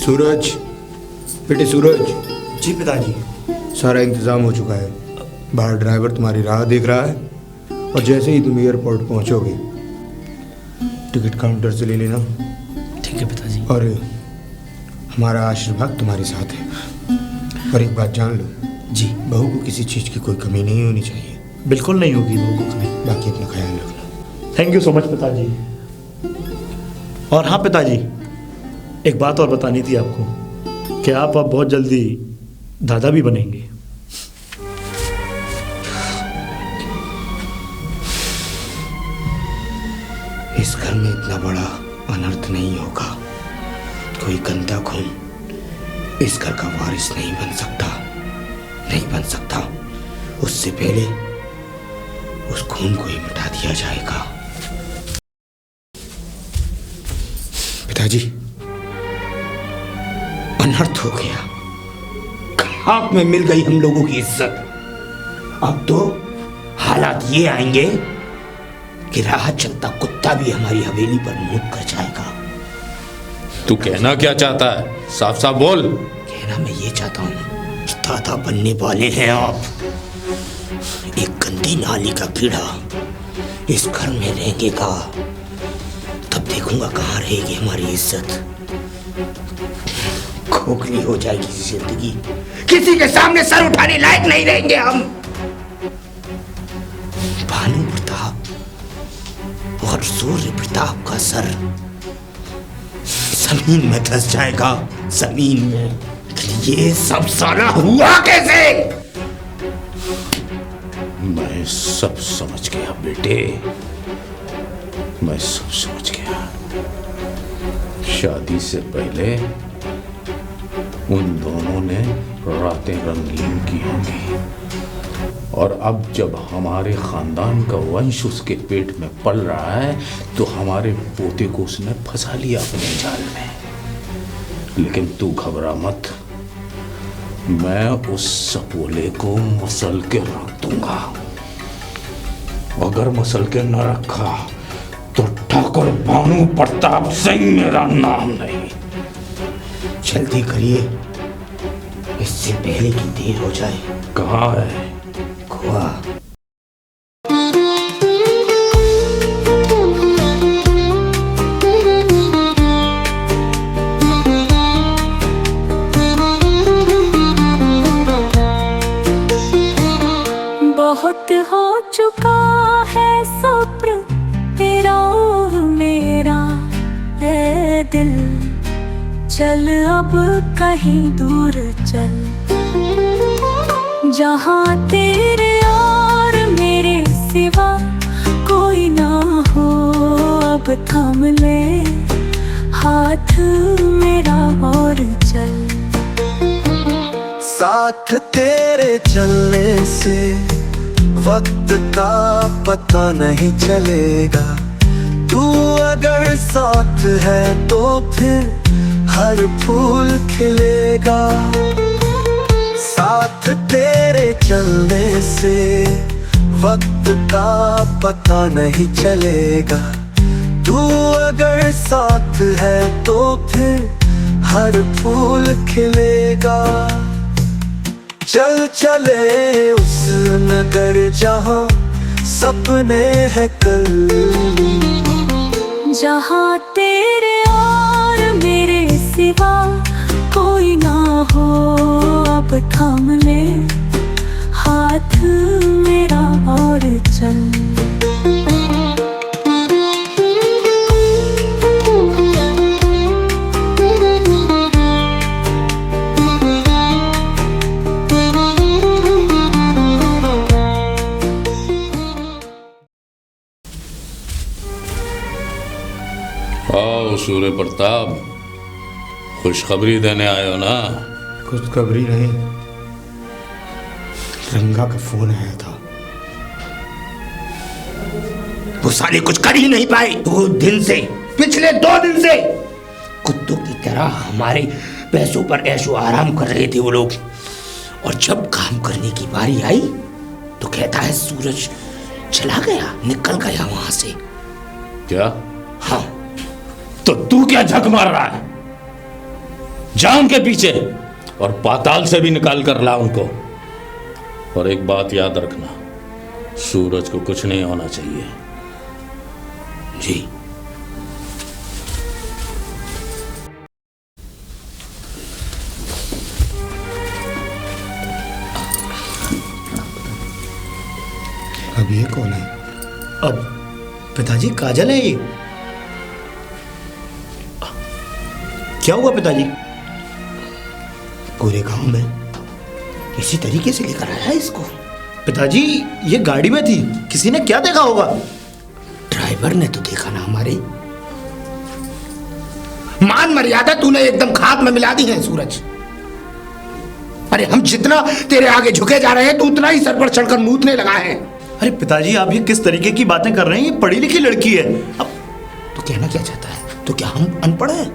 सूरज, बेटे सूरज। जी पिताजी। सारा इंतज़ाम हो चुका है। बाहर ड्राइवर तुम्हारी राह देख रहा है और जैसे ही तुम एयरपोर्ट पहुंचोगे टिकट काउंटर से ले लेना। ठीक है पिताजी। और हमारा आशीर्वाद तुम्हारे साथ है। और एक बात जान लो जी। बहू को किसी चीज़ की कोई कमी नहीं होनी चाहिए। बिल्कुल नहीं होगी बहू को कमी। बाकी अपना ख्याल रखना। थैंक यू सो मच पिताजी। और हाँ पिताजी, एक बात और बतानी थी आपको कि आप अब बहुत जल्दी दादा भी बनेंगे। इस घर में इतना बड़ा अनर्थ नहीं होगा। कोई गंदा खून इस घर का वारिस नहीं बन सकता, नहीं बन सकता। उससे पहले उस खून को ही मिटा दिया जाएगा। पिताजी, अनर्थ हो गया। खाक में मिल गई हम लोगों की इज्जत। अब तो हालात ये आएंगे कि राह चलता कुत्ता भी हमारी हवेली पर मुंह कर जाएगा। तू कहना क्या चाहता है? साफ साफ बोल। कहना मैं ये चाहता हूँ, दादा बनने वाले हैं आप। एक गंदी नाली का कीड़ा इस घर में रहेगा, तब देखूंगा कहाँ रहेगी हमारी इज्जत। खोखली हो जाएगी जिंदगी, किसी के सामने सर उठाने लायक नहीं रहेंगे हम। भानु प्रताप और सूर्य प्रताप का सर जमीन में धंस जाएगा, जमीन में। ये सब साला हुआ कैसे? मैं सब समझ गया बेटे, मैं सब समझ गया। शादी से पहले उन दोनों ने रातें रंगीन की होंगी, और अब जब हमारे खानदान का वंश उसके पेट में पल रहा है तो हमारे पोते को उसने फंसा लिया अपने जाल में। लेकिन तू घबरा मत, मैं उस सपोले को मसल के रख दूंगा। अगर मसल के न रखा तो ठाकुर भानु प्रताप सिंह मेरा नाम नहीं। जल्दी करिए, इससे पहले कि देर हो जाए। कहाँ है खोआ? बहुत हो चुका है सब्र तेरा और मेरा, है दिल चल अब कहीं दूर चल, जहाँ तेरे और मेरे सिवा कोई ना हो। अब थाम ले हाथ मेरा और चल। साथ तेरे चलने से वक्त का पता नहीं चलेगा। तू अगर साथ है तो फिर हर फूल खिलेगा। साथ तेरे चलने से वक्त का पता नहीं चलेगा। तू अगर साथ है तो फिर हर फूल खिलेगा। चल चले उस नगर जहाँ सपने हैं कल, जहाँ तेरे और मेरे सिवा कोई ना हो। अब थाम ले हाथ मेरा और चल। आओ सूर्य प्रताप, खुशखबरी देने आए हो ना? खुशखबरी नहीं, रंगा का फोन आया था। वो साले कुछ कर ही नहीं पाए। 2 दिन से, पिछले 2 दिन से कुत्तों की तरह हमारे पैसों पर ऐशो आराम कर रहे थे वो लोग। और जब काम करने की बारी आई तो कहता है सूरज चला गया, निकल गया वहां से। क्या? हाँ। तो तू क्या झक मार रहा है? जा उनके पीछे और पाताल से भी निकाल कर ला उनको। और एक बात याद रखना, सूरज को कुछ नहीं होना चाहिए। जी। अब ये कौन है? अब पिताजी काजल है ये? क्या हुआ पिताजी? पूरे गांव में इसी तरीके से लेकर आया इसको। पिताजी ये गाड़ी में थी, किसी ने क्या देखा होगा? ड्राइवर ने तो देखा ना हमारे। मान मर्यादा तूने एकदम खाक में मिला दी है सूरज। अरे हम जितना तेरे आगे झुके जा रहे हैं, तू उतना ही सर पर चढ़कर मूतने लगा है। अरे पिताजी आप ये किस तरीके की बातें कर रहे हैं? ये पढ़ी लिखी लड़की है। अब तो कहना क्या चाहता है? तो क्या हम अनपढ़ हैं?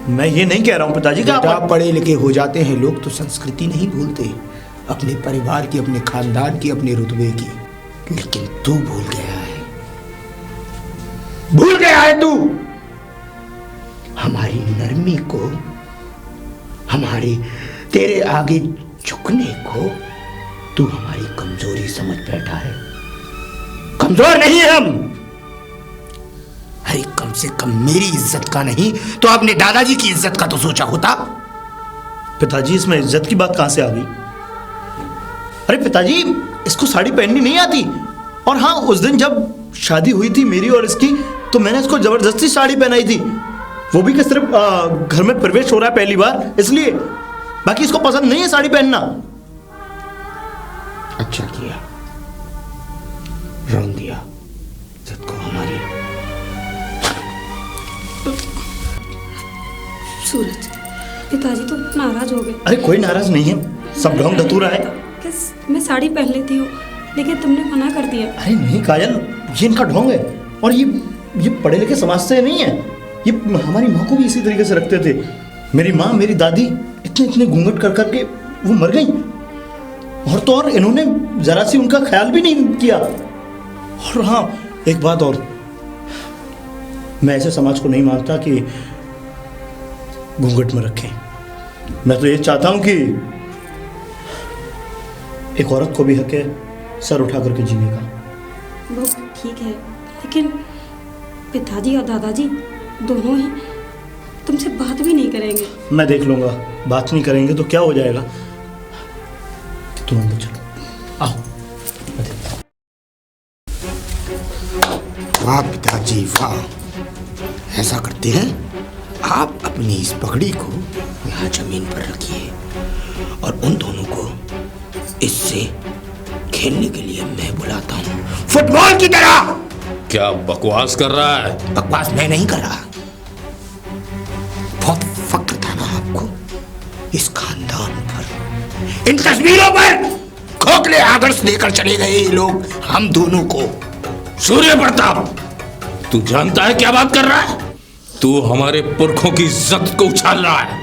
मैं ये नहीं कह रहा हूँ पिताजी का। बेटा, पढ़े लिखे हो जाते हैं लोग तो संस्कृति नहीं भूलते, अपने परिवार की, अपने खानदान की, अपने रुतबे की। लेकिन तू भूल गया है, भूल गया है तू हमारी नरमी को, हमारे तेरे आगे झुकने को। तू हमारी कमजोरी समझ बैठा है। कमजोर नहीं है हम। अरे कम से कम मेरी इज्जत का नहीं तो अपने दादाजी की इज्जत का तो सोचा होता। पिताजी इसमें इज्जत की बात कहां से आ गई? अरे पिताजी इसको साड़ी पहननी नहीं आती। और हाँ, उस दिन जब शादी हुई थी मेरी और इसकी, तो मैंने इसको जबरदस्ती साड़ी पहनाई थी, वो भी कि सिर्फ घर में प्रवेश हो रहा है पहली बार इसलिए। बाकी इसको पसंद नहीं है साड़ी पहनना। अच्छा किया, रोन दिया इज्जत को हमारी। सूरज, पिताजी तो नाराज हो गए। अरे कोई नाराज नहीं है, सब ढोंग धतूरा है। मैं साड़ी पहन लेती हूँ, लेकिन तुमने मना कर दिया। अरे नहीं काजल, ये इनका ढोंग है। और ये पढ़े लिखे समाज से नहीं है। ये हमारी माँ को भी इसी तरीके से रखते थे। मेरी माँ, मेरी दादी इतने इतने घूंघट कर करके वो मर गई। और तो और इन्होंने जरा सी उनका ख्याल भी नहीं किया। और हाँ, एक बात और, मैं ऐसे समाज को नहीं मानता कि घूंघट में रखें। मैं तो ये चाहता हूं कि एक औरत को भी हक है सर उठा करके जीने का। वो ठीक है, लेकिन पिताजी और दादाजी दोनों ही तुमसे बात भी नहीं करेंगे। मैं देख लूंगा, बात नहीं करेंगे तो क्या हो जाएगा। तुम अंदर चलो, आओ। वाह पिताजी वाह, ऐसा करते हैं आप। अपनी इस पगड़ी को यहाँ जमीन पर रखिए और उन दोनों को इससे खेलने के लिए मैं बुलाता हूँ, फुटबॉल की तरह। क्या बकवास कर रहा है? बकवास मैं नहीं कर रहा। बहुत फक्र था ना आपको इस खानदान पर, इन तस्वीरों पर। खोखले आदर्श देकर चले गए ये लोग हम दोनों को। सूर्य प्रताप, तू जानता है क्या बात कर रहा है? तू हमारे पुरखों की इज्जत को उछाल रहा है।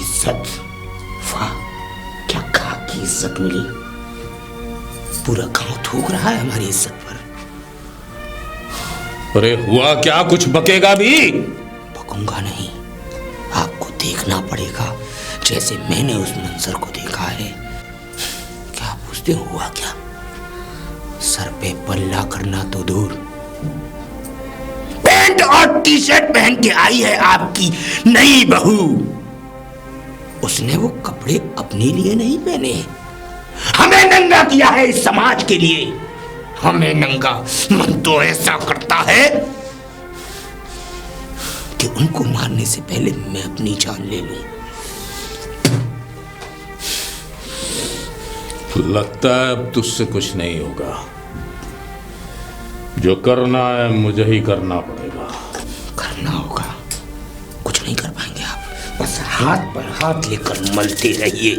इज्जत? वाह, क्या खाक की इज्जत मिली। पूरा गांव थूक रहा है हमारी इज्जत पर। अरे हुआ क्या? कुछ बकेगा भी? बकूंगा नहीं, आपको देखना पड़ेगा जैसे मैंने उस मंजर को देखा है। क्या पूछते हुआ क्या? सर पे पल्ला करना तो दूर, पैंट और टी शर्ट पहन के आई है आपकी नई बहू। उसने वो कपड़े अपने लिए नहीं पहने, हमें नंगा किया है इस समाज के लिए। हमें नंगा मन तो ऐसा करता है कि उनको मारने से पहले मैं अपनी जान ले लूं। लगता है अब तुझसे कुछ नहीं होगा। जो करना है मुझे ही करना पड़ेगा। करना होगा, कुछ नहीं कर पाएंगे आप। बस हाथ पर हाथ लेकर मलते रहिए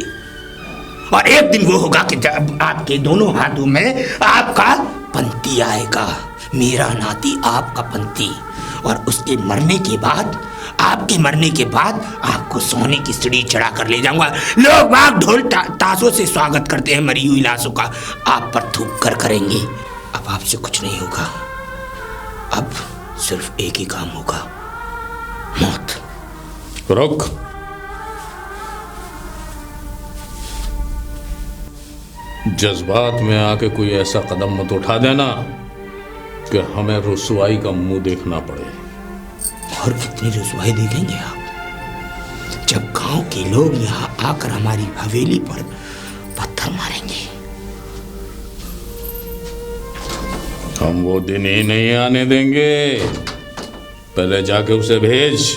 और एक दिन वो होगा कि जब आपके दोनों हाथों में आपका पंती आएगा, मेरा नाती आपका पंती। और उसके मरने के बाद, आपके मरने के बाद आपको सोने की सीढ़ी चढ़ा कर ले जाऊंगा। लोग बाग ढोल ताशों से स्वागत करते हैं मरी हुई लाशों का, आप पर थूक कर करेंगे। अब आपसे कुछ नहीं होगा, अब सिर्फ एक ही काम होगा, मौत। रुक, जज्बात में आके कोई ऐसा कदम मत उठा देना कि हमें रुसवाई का मुंह देखना पड़े। और कितनी रुसवाई देखेंगे आप, जब गांव के लोग यहाँ आकर हमारी हवेली पर पत्थर मारेंगे। हम वो दिन ही नहीं आने देंगे। पहले जाके उसे भेज,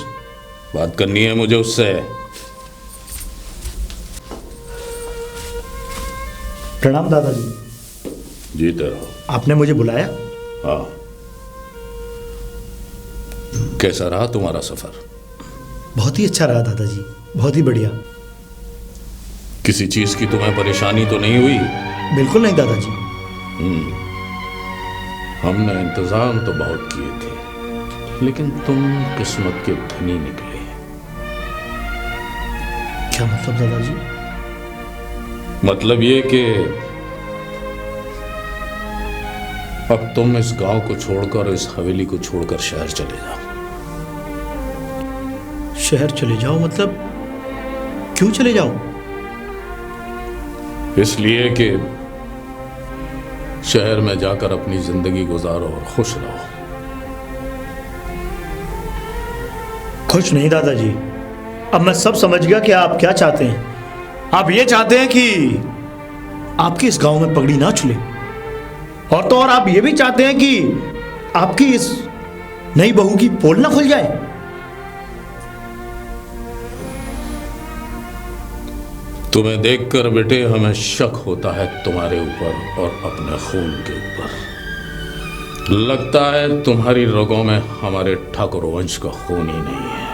बात करनी है मुझे उससे। प्रणाम दादाजी। जीते रहो। आपने मुझे बुलाया? हाँ। कैसा रहा तुम्हारा सफर? बहुत ही अच्छा रहा दादाजी, बहुत ही बढ़िया। किसी चीज की तुम्हें परेशानी तो नहीं हुई? बिल्कुल नहीं दादाजी। हमने इंतजाम तो बहुत किए थे, लेकिन तुम किस्मत के धनी निकले। क्या मतलब दादाजी? मतलब ये कि अब तुम इस गांव को छोड़कर, इस हवेली को छोड़कर शहर चले जाओ। शहर चले जाओ मतलब? क्यों चले जाओ? इसलिए कि शहर में जाकर अपनी जिंदगी गुजारो और खुश रहो। खुश नहीं दादाजी, अब मैं सब समझ गया कि आप क्या चाहते हैं। आप ये चाहते हैं कि आपकी इस गांव में पगड़ी ना छुले, और तो और आप ये भी चाहते हैं कि आपकी इस नई बहू की पोल ना खुल जाए। तुम्हें देखकर बेटे हमें शक होता है तुम्हारे ऊपर और अपने खून के ऊपर। लगता है तुम्हारी रगों में हमारे ठाकुर वंश का खून ही नहीं है।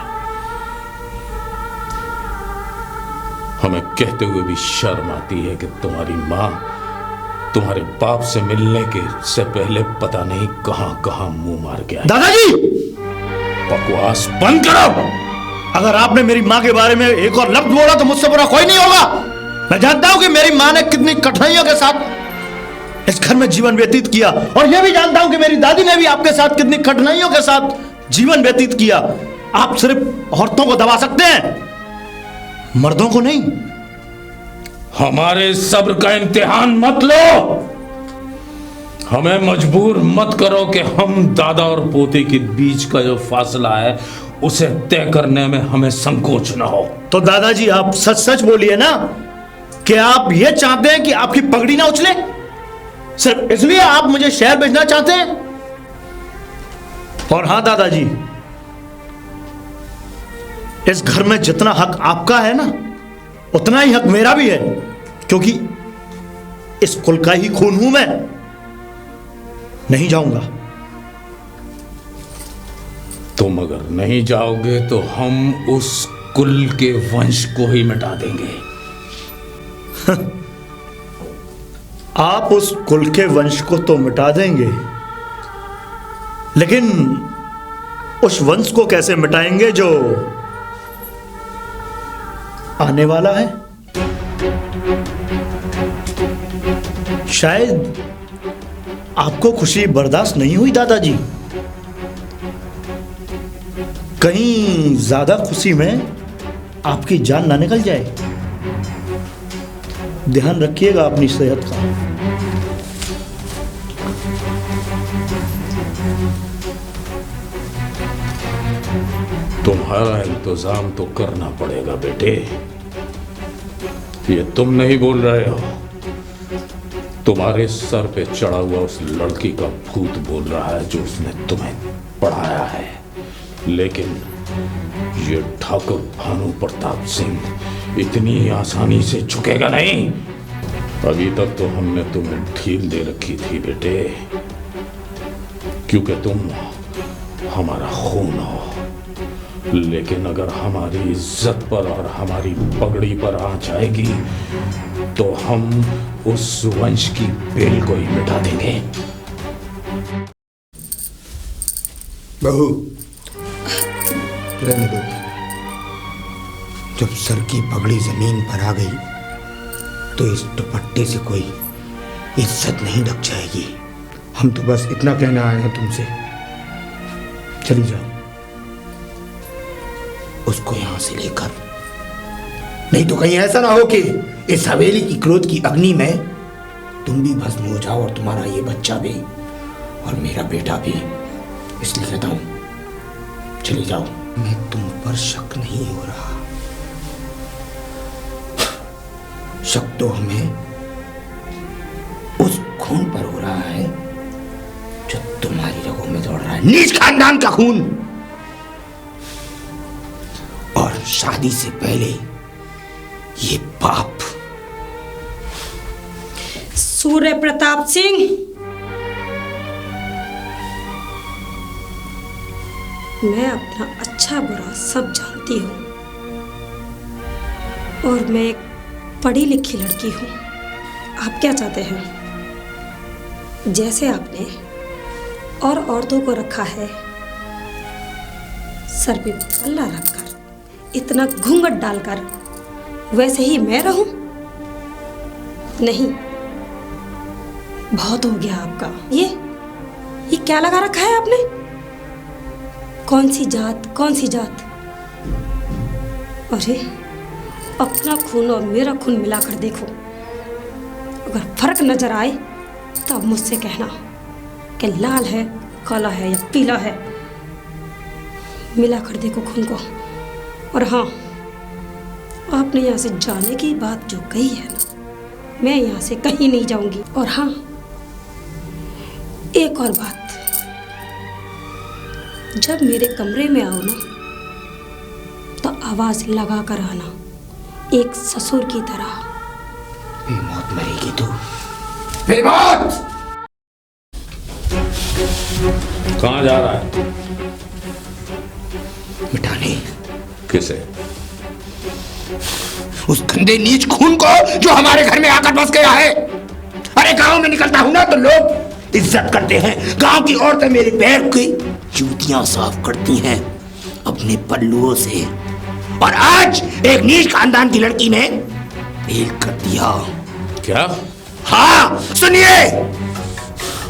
हमें कहते हुए भी शर्म आती है कि तुम्हारी मां तुम्हारे बाप से मिलने के से पहले पता नहीं कहां कहां मुंह मार गया। दादाजी बकवास बंद करो। अगर आपने मेरी मां के बारे में एक और लफ्ज बोला तो मुझसे बुरा कोई नहीं होगा। मैं जानता हूं कि मेरी मां ने कितनी कठिनाइयों के साथ इस घर में जीवन व्यतीत किया, और यह भी जानता हूं कि मेरी दादी ने भी आपके साथ कितनी कठिनाइयों के साथ जीवन व्यतीत किया। आप सिर्फ औरतों को दबा सकते हैं, मर्दों को नहीं। हमारे सब्र का इम्तिहान मत लो। हमें मजबूर मत करो कि हम दादा और पोते के बीच का जो फासला है उसे तय करने में हमें संकोच न हो। तो दादाजी आप सच सच बोलिए ना कि आप ये चाहते हैं कि आपकी पगड़ी ना उछले, सिर्फ इसलिए आप मुझे शहर भेजना चाहते हैं। और हां दादाजी, इस घर में जितना हक आपका है ना, उतना ही हक मेरा भी है, क्योंकि इस कुल का ही खून हूं मैं। नहीं जाऊंगा। तुम अगर नहीं जाओगे तो हम उस कुल के वंश को ही मिटा देंगे। आप उस कुल के वंश को तो मिटा देंगे, लेकिन उस वंश को कैसे मिटाएंगे जो आने वाला है? शायद आपको खुशी बर्दाश्त नहीं हुई दादाजी। कहीं ज्यादा खुशी में आपकी जान ना निकल जाए। ध्यान रखिएगा अपनी सेहत का। तुम्हारा इंतजाम तो करना पड़ेगा बेटे। ये तुम नहीं बोल रहे हो, तुम्हारे सर पे चढ़ा हुआ उस लड़की का भूत बोल रहा है जो उसने तुम्हें पढ़ाया है। लेकिन ये ठाकुर भानु प्रताप सिंह इतनी आसानी से झुकेगा नहीं। अभी तक तो हमने तुम्हें ढील दे रखी थी बेटे, क्योंकि तुम हमारा खून हो। लेकिन अगर हमारी इज्जत पर और हमारी पगड़ी पर आंच आएगी तो हम उस वंश की बेल को ही मिटा देंगे। बहू, रहने दो। जब सर की पगड़ी जमीन पर आ गई तो इस दुपट्टे से कोई इज्जत नहीं ढक जाएगी। हम तो बस इतना कहना आए हैं तुमसे, चली जाओ। उसको यहां से लेकर, नहीं तो कहीं ऐसा ना हो कि इस हवेली की क्रोध की अग्नि में तुम भी भस्म हो जाओ और तुम्हारा ये बच्चा भी और मेरा बेटा भी। इसलिए कहता हूं चली जाओ। मैं तुम पर शक नहीं हो रहा, शक तो हमें उस खून पर हो रहा है जो तुम्हारी रगों में दौड़ रहा है, नीच खानदान का खून। और शादी से पहले ये पाप। सूर्य प्रताप सिंह, मैं अपना अच्छा बुरा सब जानती हूँ और मैं एक पढ़ी लिखी लड़की हूँ। आप क्या चाहते हैं? जैसे आपने और औरतों को रखा है, सर पे पल्ला रखकर, इतना घूंघट डालकर, वैसे ही मैं रहूं? नहीं, बहुत हो गया आपका। ये क्या लगा रखा है आपने? कौन सी जात, कौन सी जात? अरे अपना खून और मेरा खून मिलाकर देखो, अगर फर्क नजर आए तो अब मुझसे कहना कि लाल है, काला है या पीला है। मिलाकर देखो खून को। और हाँ, आपने यहाँ से जाने की बात जो कही है ना, मैं यहाँ से कहीं नहीं जाऊंगी। और हाँ, एक और बात, जब मेरे कमरे में आओ ना तो आवाज लगा कर आना, एक ससुर की तरह। बेमौत मरेगी तू, बेमौत। कहाँ जा रहा है? मिटाने। किसे? उस गंदे नीच खून को जो हमारे घर में आकर बस गया है। अरे गांव में निकलता हूं ना तो लोग इज्जत करते हैं। गांव की औरतें मेरे पैर की जूतियां साफ करती हैं अपने पल्लुओं से, और आज एक नीच खानदान की लड़की ने फेल कर दिया। क्या? हाँ सुनिए,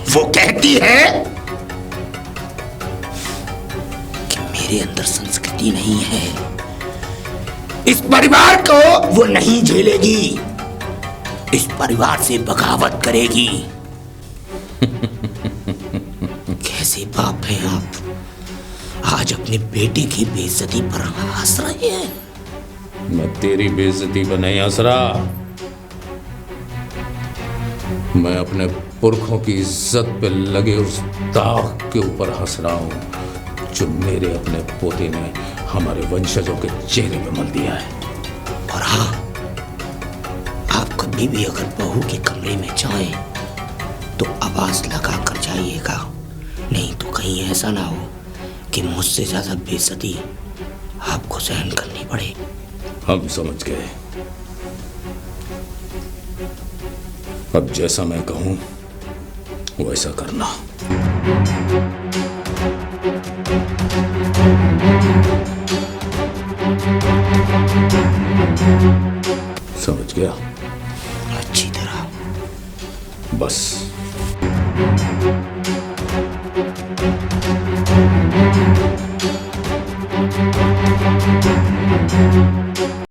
वो कहती है कि मेरे अंदर संस्कृति नहीं है, इस परिवार को वो नहीं झेलेगी, इस परिवार से बगावत करेगी। कैसे बाप हैं आप, आज अपने बेटे की बेइज्जती पर हंस रहे हैं। मैं तेरी बेइज्जती पर नहीं हंस रहा, मैं अपने पुरखों की इज्जत पे लगे उस दाग के ऊपर हंस रहा हूं जो मेरे अपने पोते ने हमारे वंशजों के चेहरे पे मल दिया है। और हाँ, आप कभी भी अगर बहू के कमरे में जाएं तो आवाज लगा कर जाइएगा, नहीं तो कहीं ऐसा ना हो कि मुझसे ज्यादा बेइज्जती आपको सहन करनी पड़े। हम समझ गए, अब जैसा मैं कहूं वैसा करना। समझ गया? अच्छी तरह। बस